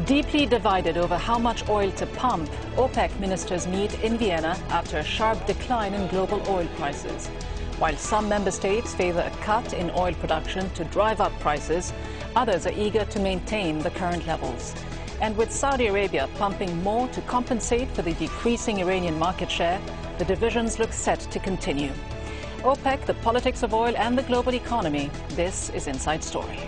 Deeply divided over how much oil to pump, OPEC ministers meet in Vienna after a sharp decline in global oil prices. While some member states favor a cut in oil production to drive up prices, others are eager to maintain the current levels. And with Saudi Arabia pumping more to compensate for the decreasing Iranian market share, the divisions look set to continue. OPEC, the politics of oil and the global economy. This is Inside Story.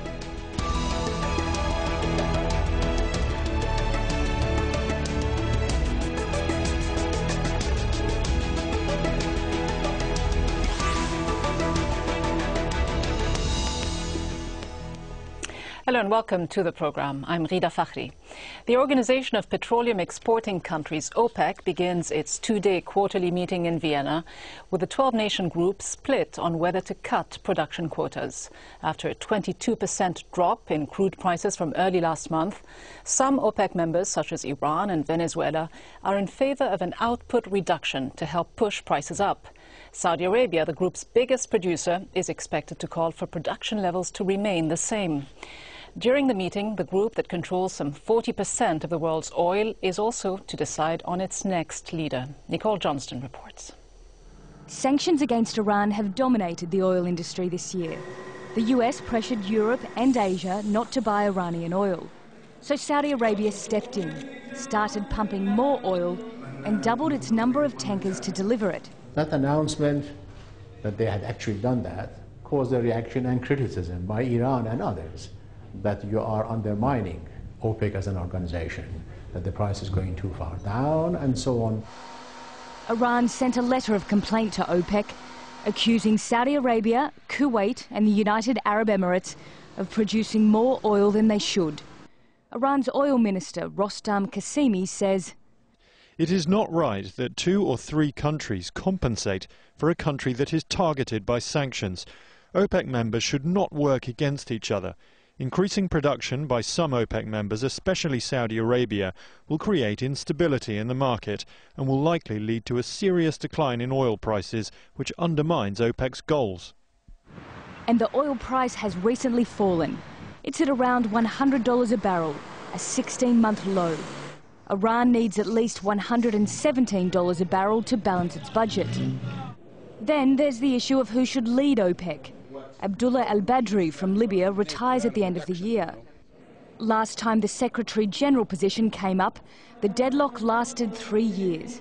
Hello and welcome to the program. I'm Rida Fakhri. The Organization of Petroleum Exporting Countries, OPEC, begins its two-day quarterly meeting in Vienna with the 12-nation group split on whether to cut production quotas. After a 22% drop in crude prices from early last month, some OPEC members, such as Iran and Venezuela, are in favor of an output reduction to help push prices up. Saudi Arabia, the group's biggest producer, is expected to call for production levels to remain the same. During the meeting, the group that controls some 40% of the world's oil is also to decide on its next leader. Nicole Johnston reports. Sanctions against Iran have dominated the oil industry this year. The US pressured Europe and Asia not to buy Iranian oil. So Saudi Arabia stepped in, started pumping more oil and doubled its number of tankers to deliver it. That announcement that they had actually done that caused a reaction and criticism by Iran and others that you are undermining OPEC as an organization, that the price is going too far down and so on. Iran sent a letter of complaint to OPEC, accusing Saudi Arabia, Kuwait and the United Arab Emirates of producing more oil than they should. Iran's oil minister, Rostam Qasimi, says, "It is not right that 2 or 3 countries compensate for a country that is targeted by sanctions. OPEC members should not work against each other. Increasing production by some OPEC members, especially Saudi Arabia, will create instability in the market and will likely lead to a serious decline in oil prices, which undermines OPEC's goals." And the oil price has recently fallen. It's at around $100 a barrel, a 16-month low. Iran needs at least $117 a barrel to balance its budget. Then there's the issue of who should lead OPEC. Abdullah al-Badri from Libya retires at the end of the year. Last time the Secretary-General position came up, the deadlock lasted 3 years.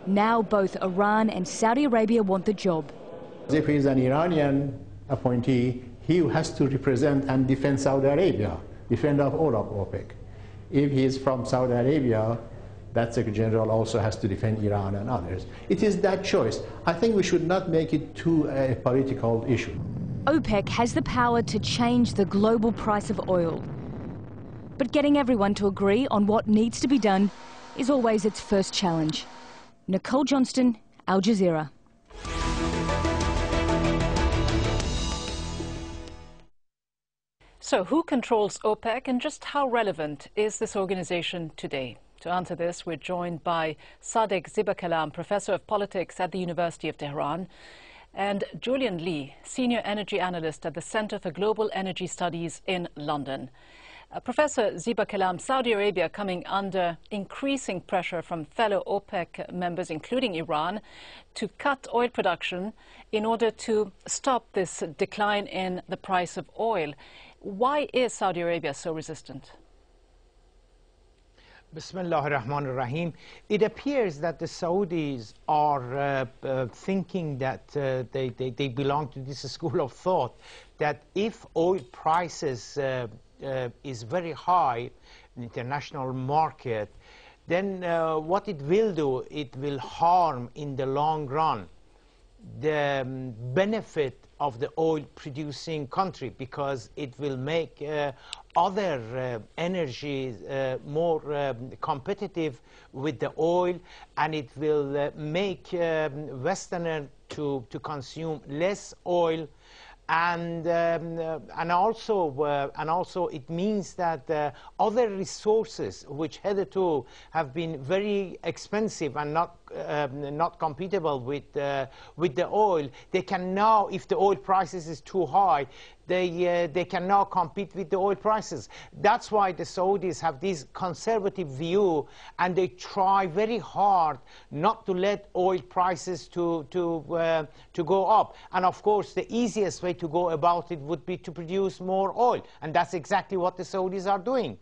Now both Iran and Saudi Arabia want the job. If he's an Iranian appointee, he has to represent and defend Saudi Arabia, defend of all of OPEC. If he is from Saudi Arabia, that Secretary-General also has to defend Iran and others. It is that choice. I think we should not make it too a political issue. OPEC has the power to change the global price of oil. But getting everyone to agree on what needs to be done is always its first challenge. Nicole Johnston, Al Jazeera. So who controls OPEC and just how relevant is this organization today? To answer this, we're joined by Sadegh Zibakalam, Professor of Politics at the University of Tehran, and Julian Lee, Senior Energy Analyst at the Center for Global Energy Studies in London. Professor Zibakalam, Saudi Arabia coming under increasing pressure from fellow OPEC members, including Iran, to cut oil production in order to stop this decline in the price of oil. Why is Saudi Arabia so resistant? Bismillah ar-Rahman ar-Rahim. It appears that the Saudis are thinking that they belong to this school of thought that if oil prices is very high in the international market, then what it will do, it will harm in the long run the benefit of the oil-producing country, because it will make other energies more competitive with the oil, and it will make Westerners to consume less oil, and also it means that other resources which hitherto have been very expensive and not not compatible with the oil, they can now, if the oil prices is too high, they can now compete with the oil prices. That's why the Saudis have this conservative view, and they try very hard not to let oil prices to go up. And of course, the easiest way to go about it would be to produce more oil, and that's exactly what the Saudis are doing.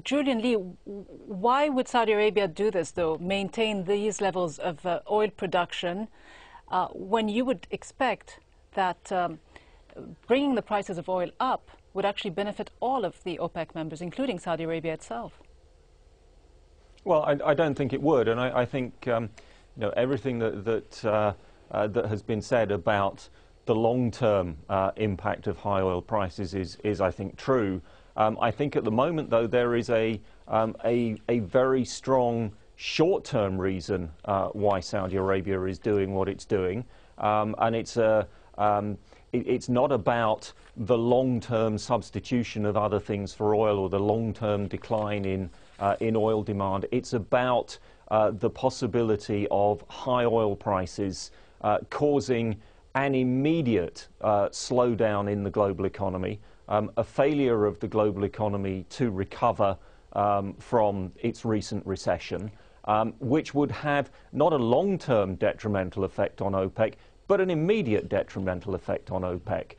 Julian Lee, why would Saudi Arabia do this, though, maintain these levels of oil production, when you would expect that bringing the prices of oil up would actually benefit all of the OPEC members, including Saudi Arabia itself? Well, I don't think it would, and I think you know, everything that has been said about the long-term impact of high oil prices is I think, true. I think at the moment, though, there is a very strong short-term reason why Saudi Arabia is doing what it's doing, and it's not about the long-term substitution of other things for oil or the long-term decline in oil demand. It's about the possibility of high oil prices causing an immediate slowdown in the global economy, a failure of the global economy to recover from its recent recession, which would have not a long-term detrimental effect on OPEC, but an immediate detrimental effect on OPEC.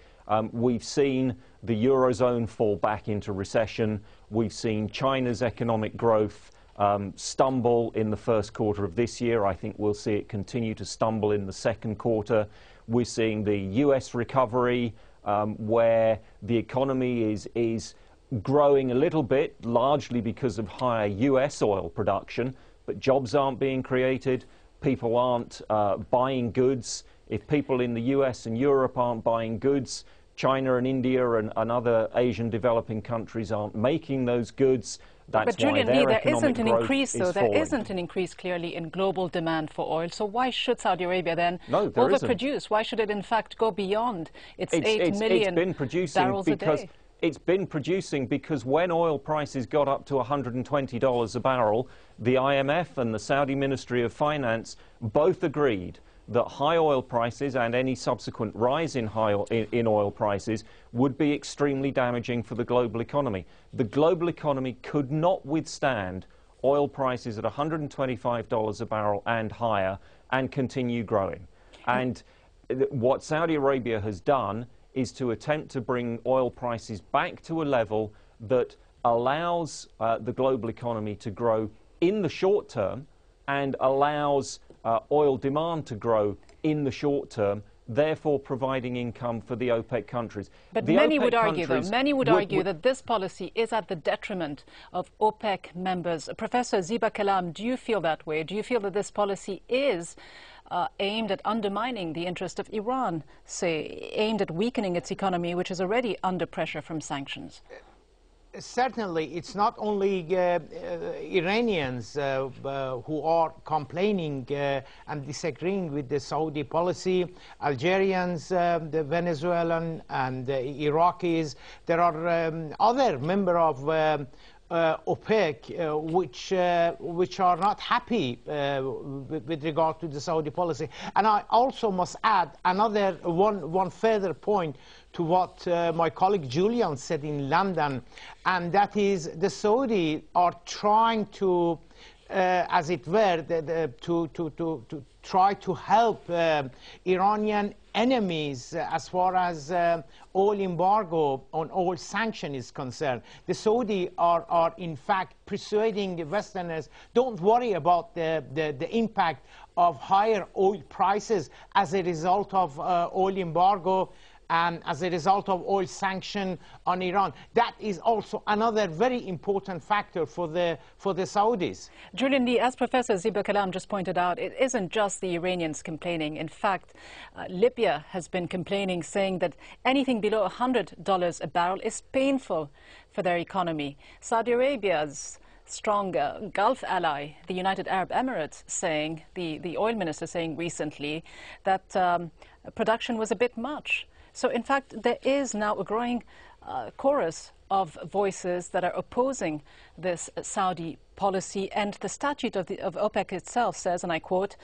We've seen the Eurozone fall back into recession. We've seen China's economic growth stumble in the first quarter of this year. I think we'll see it continue to stumble in the second quarter. We're seeing the US recovery, where the economy is growing a little bit, largely because of higher US oil production, but jobs aren't being created, people aren't buying goods. If people in the US and Europe aren't buying goods, China and India and other Asian developing countries aren't making those goods. That's but Julian why their Lee, there economic isn't an growth increase, though. is There falling. isn't an increase clearly in global demand for oil. So why should Saudi Arabia then there isn't. overproduce? Why should it in fact go beyond its 8 million barrels a day? It's been producing because when oil prices got up to $120 a barrel, the IMF and the Saudi Ministry of Finance both agreed that high oil prices and any subsequent rise in oil prices would be extremely damaging for the global economy. The global economy could not withstand oil prices at $125 a barrel and higher and continue growing. And what Saudi Arabia has done is to attempt to bring oil prices back to a level that allows the global economy to grow in the short term and allows oil demand to grow in the short term, therefore providing income for the OPEC countries. But the many OPEC would argue, though, countries many would argue that this policy is at the detriment of OPEC members. Professor Ziba Kalam, do you feel that way? Do you feel that this policy is aimed at undermining the interest of Iran, say, aimed at weakening its economy, which is already under pressure from sanctions? Certainly, it's not only Iranians who are complaining and disagreeing with the Saudi policy. Algerians, the Venezuelan, and the Iraqis. There are other members of OPEC which are not happy with regard to the Saudi policy. And I also must add another one further point to what my colleague Julian said in London, and that is the Saudi are trying to, as it were, to try to help Iranian enemies as far as oil embargo on oil sanction is concerned. The Saudi are in fact persuading the Westerners, don't worry about the impact of higher oil prices as a result of oil embargo and as a result of oil sanction on Iran. That is also another very important factor for the Saudis. Julian Lee, as Professor Ziba Kalam just pointed out, it isn't just the Iranians complaining. In fact, Libya has been complaining, saying that anything below $100 a barrel is painful for their economy. Saudi Arabia's strong Gulf ally, the United Arab Emirates, saying, the oil minister saying recently that production was a bit much. So, in fact, there is now a growing chorus of voices that are opposing this Saudi policy, and the statute of OPEC itself says, and I quote,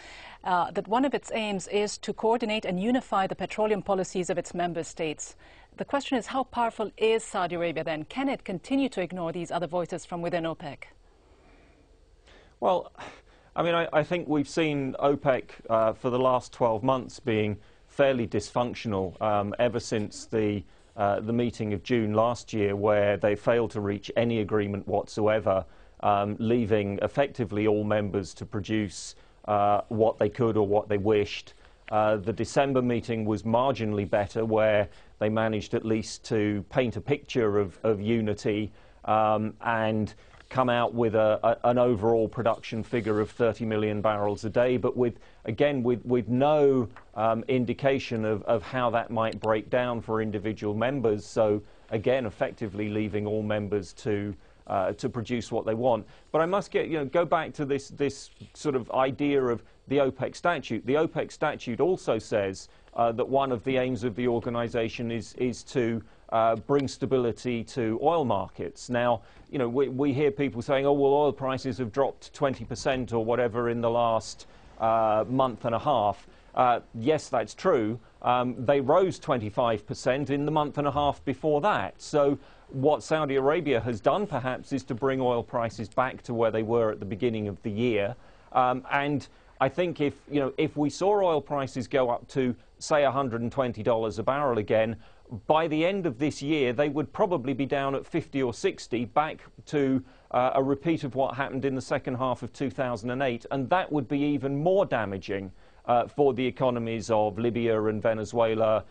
that one of its aims is to coordinate and unify the petroleum policies of its member states. The question is, how powerful is Saudi Arabia then? Can it continue to ignore these other voices from within OPEC? Well, I mean, I think we've seen OPEC for the last 12 months being fairly dysfunctional ever since the meeting of June last year, where they failed to reach any agreement whatsoever, leaving effectively all members to produce what they could or what they wished. The December meeting was marginally better, where they managed at least to paint a picture of unity and come out with an overall production figure of 30 million barrels a day, but with no indication of how that might break down for individual members. So again, effectively leaving all members to produce what they want. But I must go back to this sort of idea of the OPEC statute. The OPEC statute also says that one of the aims of the organisation is to bring stability to oil markets. Now, we hear people saying, oh, well, oil prices have dropped 20% or whatever in the last month and a half. Yes, that's true. They rose 25% in the month and a half before that. So what Saudi Arabia has done, perhaps, is to bring oil prices back to where they were at the beginning of the year. And I think if we saw oil prices go up to, say, $120 a barrel again, by the end of this year, they would probably be down at 50 or 60, back to a repeat of what happened in the second half of 2008. And that would be even more damaging for the economies of Libya and Venezuela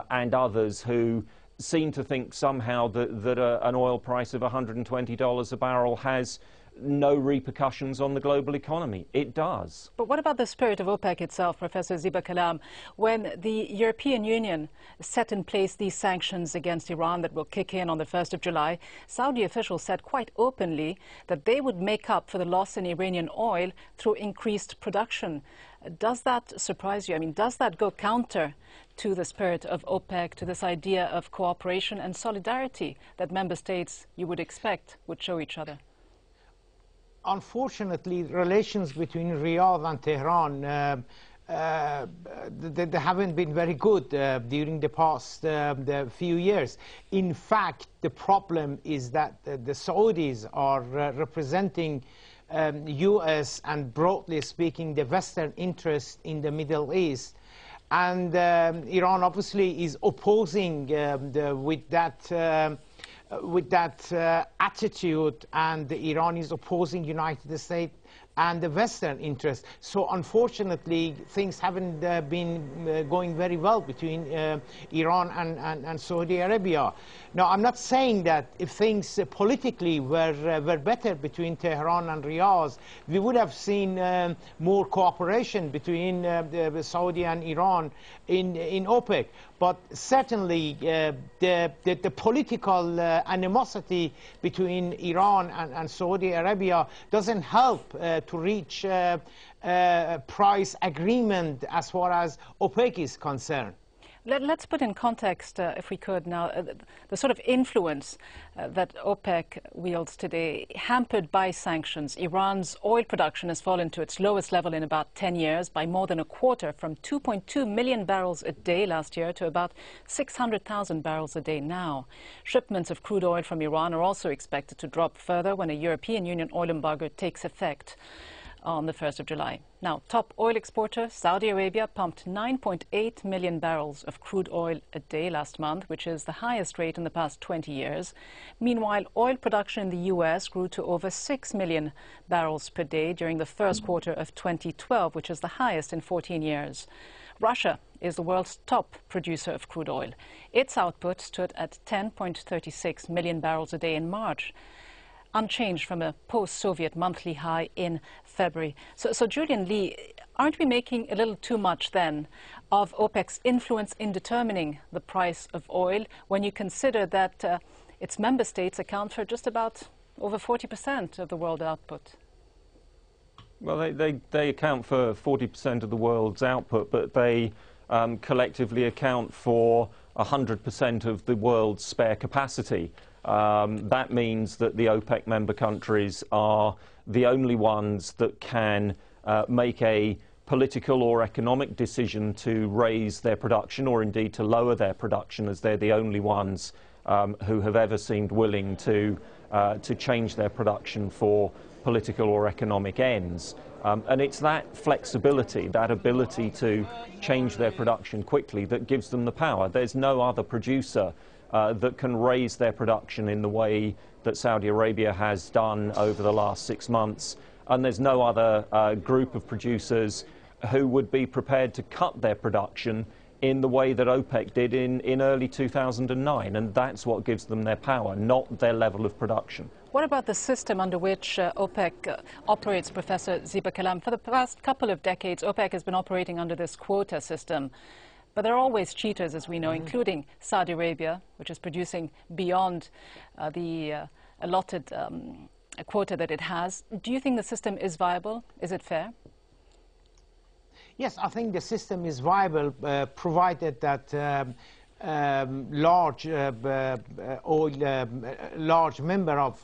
and others who seem to think somehow that an oil price of $120 a barrel has no repercussions on the global economy. It does. But what about the spirit of OPEC itself, Professor Ziba Kalam? When the European Union set in place these sanctions against Iran that will kick in on the 1st of July, Saudi officials said quite openly that they would make up for the loss in Iranian oil through increased production. Does that surprise you? I mean, does that go counter to the spirit of OPEC, to this idea of cooperation and solidarity that member states, you would expect, would show each other? Unfortunately, relations between Riyadh and Tehran they haven't been very good during the past few years. In fact, the problem is that the Saudis are representing U.S. and, broadly speaking, the Western interest in the Middle East. And Iran obviously is opposing with that attitude, and Iran is opposing United States and the Western interest. So unfortunately, things haven't been going very well between Iran and Saudi Arabia. Now, I'm not saying that if things politically were better between Tehran and Riyadh, we would have seen more cooperation between Saudi and Iran in OPEC. But certainly, the political animosity between Iran and Saudi Arabia doesn't help to reach a price agreement as far as OPEC is concerned. Let's put in context, if we could now, the sort of influence that OPEC wields today, hampered by sanctions. Iran's oil production has fallen to its lowest level in about 10 years by more than a quarter, from 2.2 million barrels a day last year to about 600,000 barrels a day now. Shipments of crude oil from Iran are also expected to drop further when a European Union oil embargo takes effect on the 1st of July. Now, top oil exporter Saudi Arabia pumped 9.8 million barrels of crude oil a day last month, which is the highest rate in the past 20 years. Meanwhile, oil production in the U.S. grew to over 6 million barrels per day during the first quarter of 2012, which is the highest in 14 years. Russia is the world's top producer of crude oil. Its output stood at 10.36 million barrels a day in March, unchanged from a post-Soviet monthly high in February. So Julian Lee, aren't we making a little too much then of OPEC's influence in determining the price of oil when you consider that its member states account for just about over 40% of the world output? Well, they account for 40% of the world's output, but they collectively account for 100% of the world's spare capacity. That means that the OPEC member countries are the only ones that can make a political or economic decision to raise their production or indeed to lower their production, as they're the only ones who have ever seemed willing to change their production for political or economic ends. And it's that flexibility, that ability to change their production quickly that gives them the power. There's no other producer that can raise their production in the way that Saudi Arabia has done over the last 6 months. And there's no other group of producers who would be prepared to cut their production in the way that OPEC did in early 2009. And that's what gives them their power, not their level of production. What about the system under which OPEC operates, Professor Ziba Kalam? For the past couple of decades, OPEC has been operating under this quota system. But there are always cheaters, as we know, including Saudi Arabia, which is producing beyond the allotted quota that it has. Do you think the system is viable? Is it fair? Yes, I think the system is viable, provided that large member of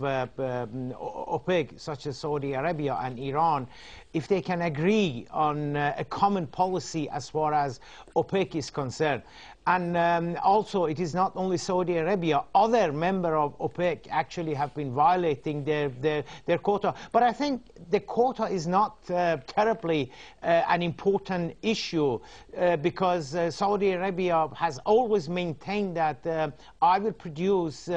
OPEC, such as Saudi Arabia and Iran, if they can agree on a common policy as far as OPEC is concerned. And also, it is not only Saudi Arabia, other members of OPEC actually have been violating their quota. But I think the quota is not terribly an important issue because Saudi Arabia has always maintained that I will produce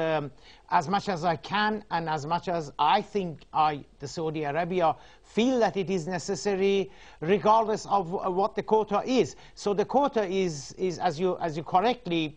as much as I can and as much as I think the Saudi Arabia feel that it is necessary, regardless of what the quota is. So the quota is as you correctly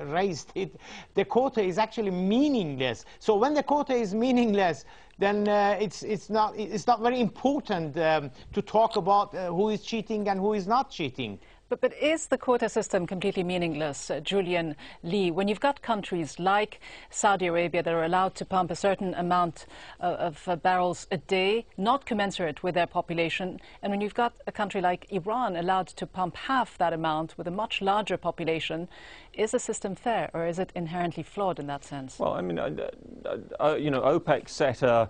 raised it, the quota is actually meaningless. So when the quota is meaningless, then it's not very important to talk about who is cheating and who is not cheating. But is the quota system completely meaningless, Julian Lee, when you've got countries like Saudi Arabia that are allowed to pump a certain amount of barrels a day, not commensurate with their population, and when you've got a country like Iran allowed to pump half that amount with a much larger population? Is the system fair, or is it inherently flawed in that sense? Well, I mean, OPEC set a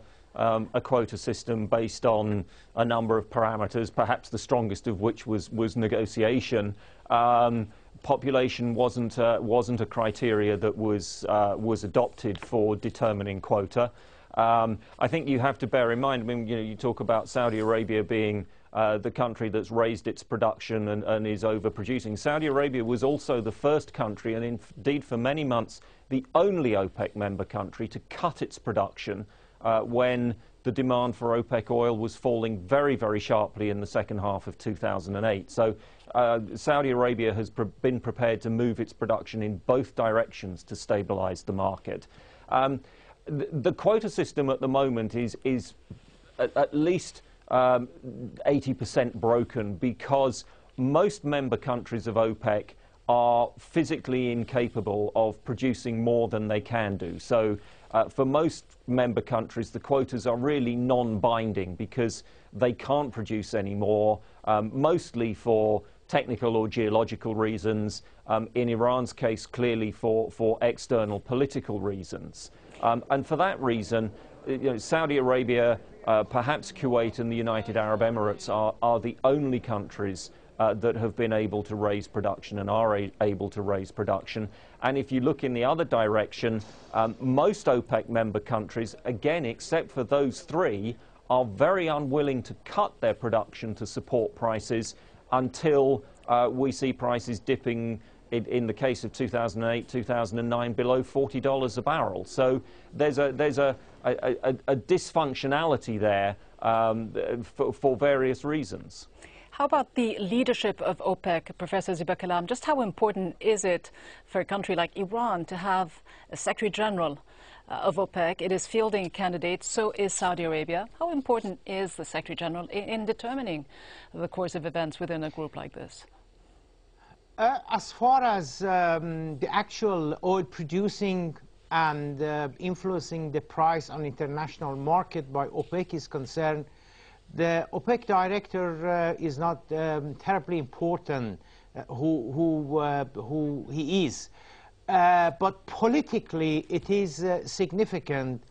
quota system based on a number of parameters, perhaps the strongest of which was negotiation. Population wasn't a criteria that was adopted for determining quota. I think you have to bear in mind, I mean, you talk about Saudi Arabia being the country that's raised its production and is overproducing. Saudi Arabia was also the first country, and indeed for many months the only OPEC member country, to cut its production when the demand for OPEC oil was falling very, very sharply in the second half of 2008. So Saudi Arabia has been prepared to move its production in both directions to stabilize the market. The quota system at the moment is at least 80% broken because most member countries of OPEC are physically incapable of producing more than they can do. So for most member countries, the quotas are really non-binding because they can't produce any more, mostly for technical or geological reasons. In Iran's case, clearly for external political reasons. And for that reason, Saudi Arabia, perhaps Kuwait and the United Arab Emirates are the only countries that have been able to raise production and are able to raise production. And if you look in the other direction, most OPEC member countries, again, except for those three, are very unwilling to cut their production to support prices until we see prices dipping, in the case of 2008, 2009, below $40 a barrel. So there's a dysfunctionality there for various reasons. How about the leadership of OPEC, Professor Ziba Kalam? Just how important is it for a country like Iran to have a Secretary General of OPEC? It is fielding candidates, so is Saudi Arabia. How important is the Secretary General in determining the course of events within a group like this? As far as the actual oil producing and influencing the price on international market by OPEC is concerned, the OPEC director is not terribly important who he is. but politically it is significant,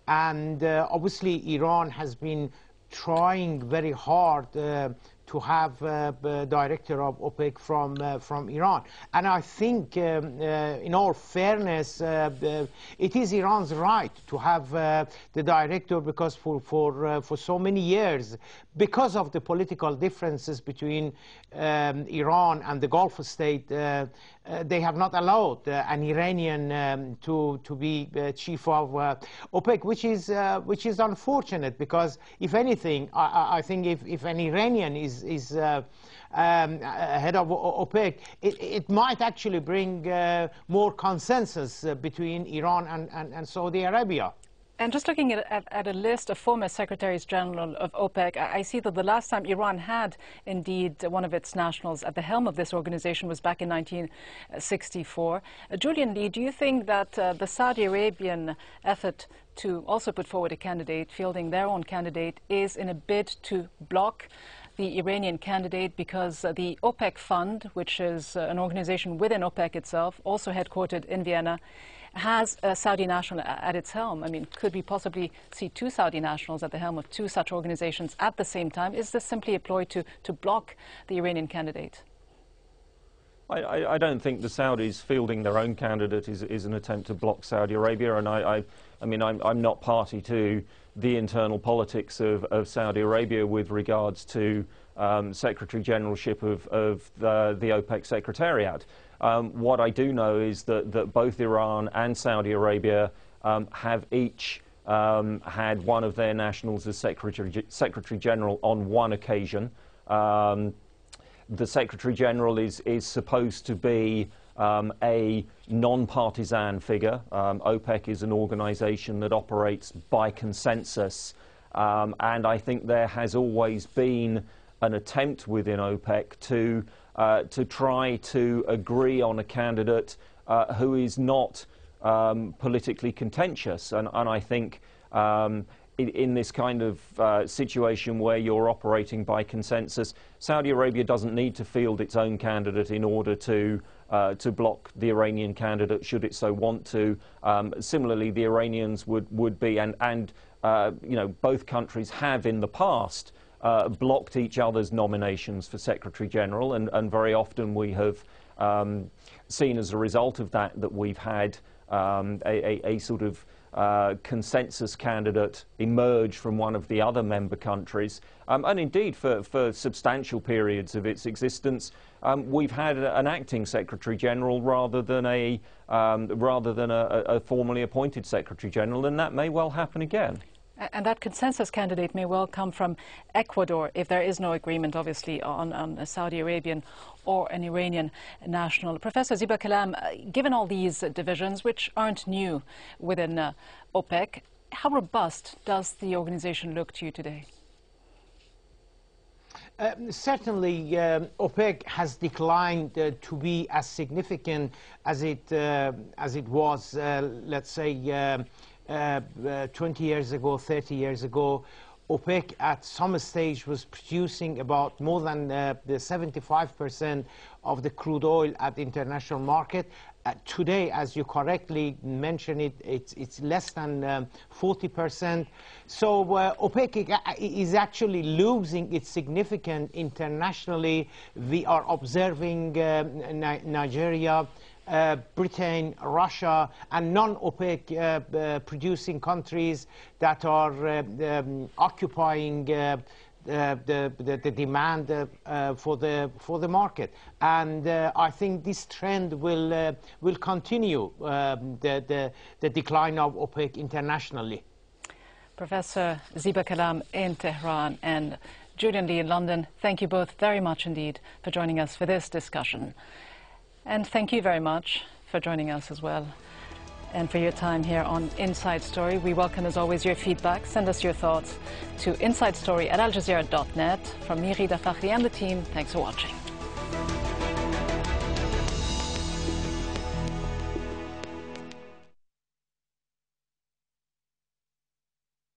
and obviously Iran has been trying very hard to have a director of OPEC from Iran. And I think, in all fairness, it is Iran's right to have the director, because for so many years, because of the political differences between Iran and the Gulf state, they have not allowed an Iranian to be chief of OPEC, which is unfortunate, because if anything, I think if an Iranian is head of OPEC, it might actually bring more consensus between Iran and Saudi Arabia. And just looking at a list of former Secretaries General of OPEC, I see that the last time Iran had indeed one of its nationals at the helm of this organization was back in 1964. Julian Lee, do you think that the Saudi Arabian effort to also put forward a candidate, fielding their own candidate, is in a bid to block the Iranian candidate, because the OPEC Fund, which is an organization within OPEC itself, also headquartered in Vienna, has a Saudi national at its helm? I mean, could we possibly see two Saudi nationals at the helm of two such organizations at the same time? Is this simply a ploy to block the Iranian candidate? I don't think the Saudis fielding their own candidate is an attempt to block Saudi Arabia, and I mean, I'm not party to the internal politics of Saudi Arabia with regards to Secretary Generalship of the OPEC Secretariat. What I do know is that both Iran and Saudi Arabia have each had one of their nationals as Secretary General on one occasion. The Secretary General is supposed to be a non-partisan figure. OPEC is an organization that operates by consensus, and I think there has always been an attempt within OPEC to try to agree on a candidate who is not politically contentious. And I think in this kind of situation where you're operating by consensus, Saudi Arabia doesn't need to field its own candidate in order to block the Iranian candidate, should it so want to. Similarly, the Iranians would be, and you know, both countries have in the past blocked each other's nominations for Secretary General, and very often we have seen as a result of that we've had a sort of consensus candidate emerge from one of the other member countries, and indeed for substantial periods of its existence, we've had an acting Secretary General rather than a formally appointed Secretary General, and that may well happen again. And that consensus candidate may well come from Ecuador, if there is no agreement, obviously, on a Saudi Arabian or an Iranian national. Professor Ziba Kalam, given all these divisions, which aren't new within OPEC, how robust does the organization look to you today? Certainly, OPEC has declined to be as significant as it was, let's say, 20 years ago, 30 years ago. OPEC at some stage was producing about more than the 75% of the crude oil at the international market. Today, as you correctly mentioned, it's less than 40%. So OPEC is actually losing its significance internationally. We are observing Nigeria, Britain, Russia, and non-OPEC producing countries that are occupying the demand for the market, and I think this trend will continue, the decline of OPEC internationally. Professor Ziba Kalam in Tehran and Julian Lee in London, thank you both very much indeed for joining us for this discussion. And thank you very much for joining us as well, and for your time here on Inside Story. We welcome, as always, your feedback. Send us your thoughts to insidestory@aljazeera.net. From me, Rida Fakhri, and the team, thanks for watching.